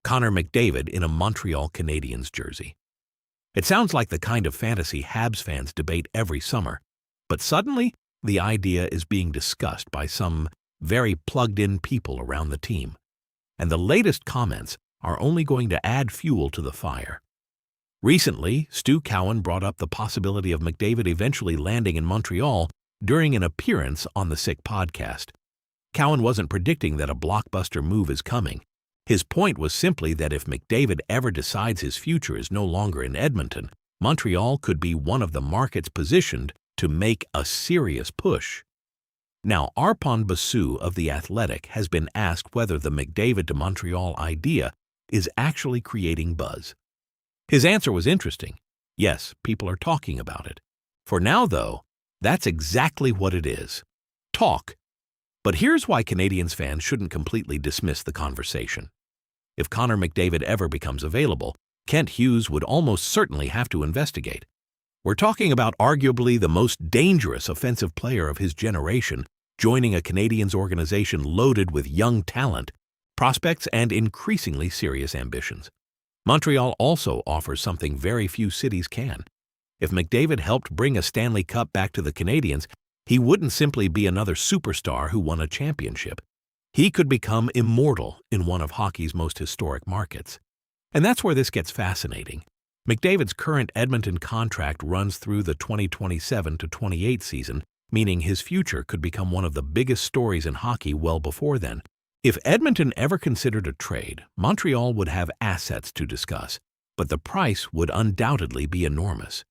Connor McDavid in a Montreal Canadiens jersey. It sounds like the kind of fantasy Habs fans debate every summer, but suddenly the idea is being discussed by some very plugged-in people around the team. And the latest comments are only going to add fuel to the fire. Recently, Stu Cowan brought up the possibility of McDavid eventually landing in Montreal during an appearance on the Sick podcast. Cowan wasn't predicting that a blockbuster move is coming. His point was simply that if McDavid ever decides his future is no longer in Edmonton, Montreal could be one of the markets positioned to make a serious push. Now, Arpon Basu of The Athletic has been asked whether the Mcdavid-To-Montreal idea is actually creating buzz. His answer was interesting. Yes, people are talking about it. For now, though, that's exactly what it is. Talk. But here's why Canadiens fans shouldn't completely dismiss the conversation. If Connor McDavid ever becomes available, Kent Hughes would almost certainly have to investigate. We're talking about arguably the most dangerous offensive player of his generation, joining a Canadiens organization loaded with young talent, prospects, and increasingly serious ambitions. Montreal also offers something very few cities can. If McDavid helped bring a Stanley Cup back to the Canadiens, he wouldn't simply be another superstar who won a championship. He could become immortal in one of hockey's most historic markets. And that's where this gets fascinating. McDavid's current Edmonton contract runs through the 2027-28 season, meaning his future could become one of the biggest stories in hockey well before then. If Edmonton ever considered a trade, Montreal would have assets to discuss, but the price would undoubtedly be enormous.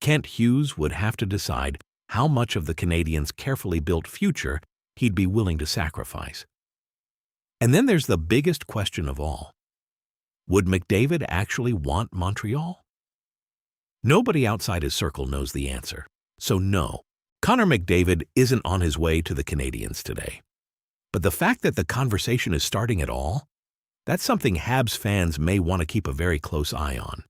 Kent Hughes would have to decide how much of the Canadiens' carefully built future he'd be willing to sacrifice. And then there's the biggest question of all. Would McDavid actually want Montreal? Nobody outside his circle knows the answer. So no, Connor McDavid isn't on his way to the Canadiens today. But the fact that the conversation is starting at all, that's something Habs fans may want to keep a very close eye on.